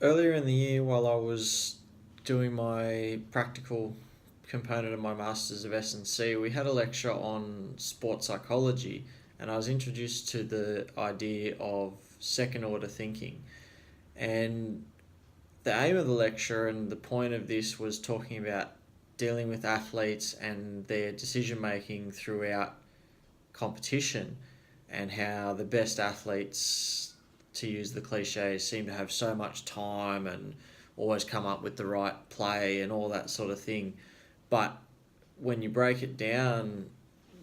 Earlier in the year, while I was doing my practical component of my Masters of S&C, we had a lecture on sports psychology, and I was introduced to the idea of second order thinking. And the aim of the lecture and the point of this was talking about dealing with athletes and their decision making throughout competition, and how the best athletes, to use the cliche, seem to have so much time and always come up with the right play and all that sort of thing. But when you break it down,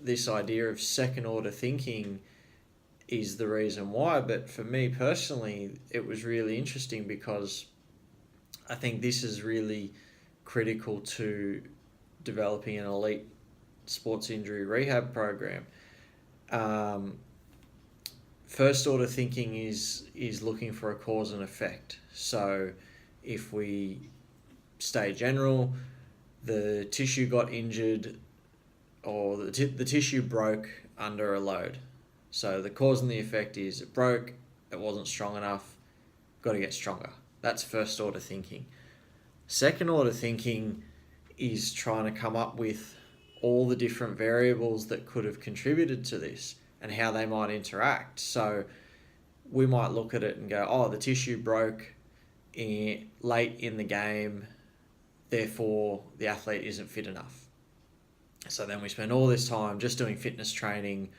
this idea of second order thinking is the reason why. But for me personally, it was really interesting because I think this is really critical to developing an elite sports injury rehab program. Um, First order thinking is looking for a cause and effect. So if we stay general, the tissue got injured, or the tissue broke under a load. So the cause and the effect is it broke, it wasn't strong enough, got to get stronger. That's first order thinking. Second order thinking is trying to come up with all the different variables that could have contributed to this and how they might interact. So we might look at it and go, oh, the tissue broke late in the game, therefore the athlete isn't fit enough. So then we spend all this time just doing fitness training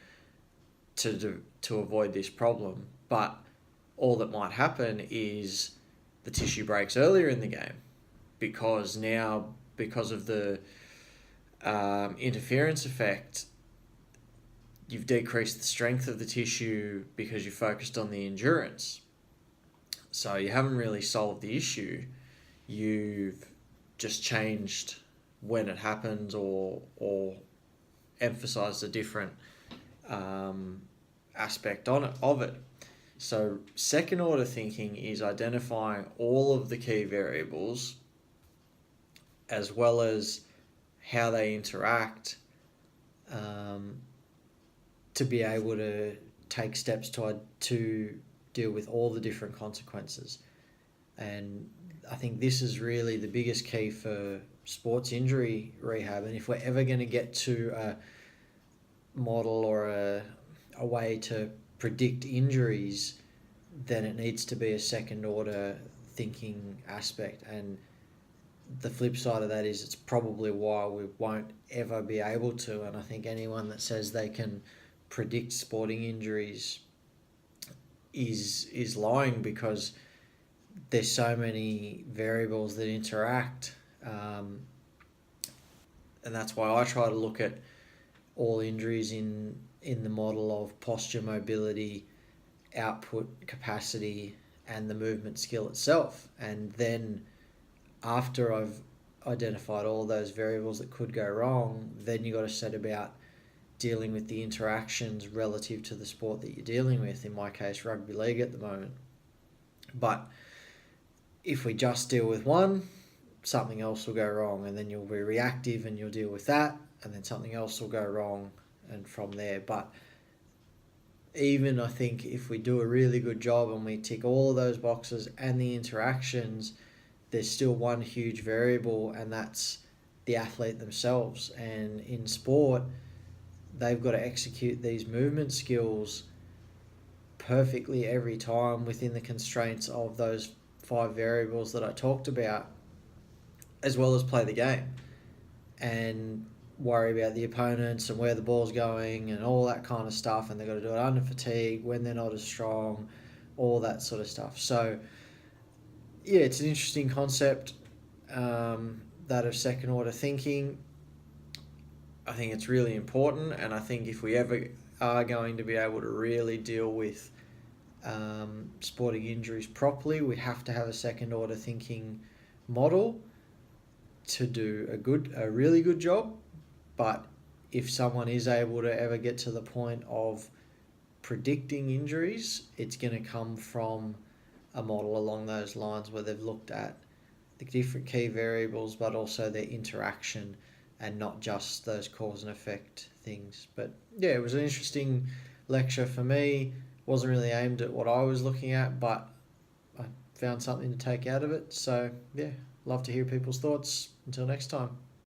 to avoid this problem. But all that might happen is the tissue breaks earlier in the game because now, because of the interference effect, you've decreased the strength of the tissue because you focused on the endurance. So you haven't really solved the issue. You've just changed when it happens, or emphasized a different aspect of it. So second order thinking is identifying all of the key variables as well as how they interact, um, to be able to take steps to deal with all the different consequences. And I think this is really the biggest key for sports injury rehab. And if we're ever going to get to a model or a way to predict injuries, then it needs to be a second order thinking aspect. And the flip side of that is it's probably why we won't ever be able to. And I think anyone that says they can predict sporting injuries is lying, because there's so many variables that interact, and that's why I try to look at all injuries in the model of posture, mobility, output, capacity, and the movement skill itself. And then after I've identified all those variables that could go wrong, then you got to set about dealing with the interactions relative to the sport that you're dealing with. In my case, rugby league at the moment. But if we just deal with one, something else will go wrong, and then you'll be reactive and you'll deal with that, and then something else will go wrong, and from there. But even I think if we do a really good job and we tick all of those boxes and the interactions, there's still one huge variable, and that's the athlete themselves. And in sport, they've got to execute these movement skills perfectly every time within the constraints of those five variables that I talked about, as well as play the game and worry about the opponents and where the ball's going and all that kind of stuff. And they've got to do it under fatigue, when they're not as strong, all that sort of stuff. So yeah, it's an interesting concept, that of second order thinking. I think it's really important, and I think if we ever are going to be able to really deal with sporting injuries properly, we have to have a second order thinking model to do a really good job. But if someone is able to ever get to the point of predicting injuries, it's going to come from a model along those lines where they've looked at the different key variables, but also their interaction, and not just those cause and effect things. But yeah, it was an interesting lecture for me. Wasn't really aimed at what I was looking at, but I found something to take out of it. So, yeah, love to hear people's thoughts. Until next time.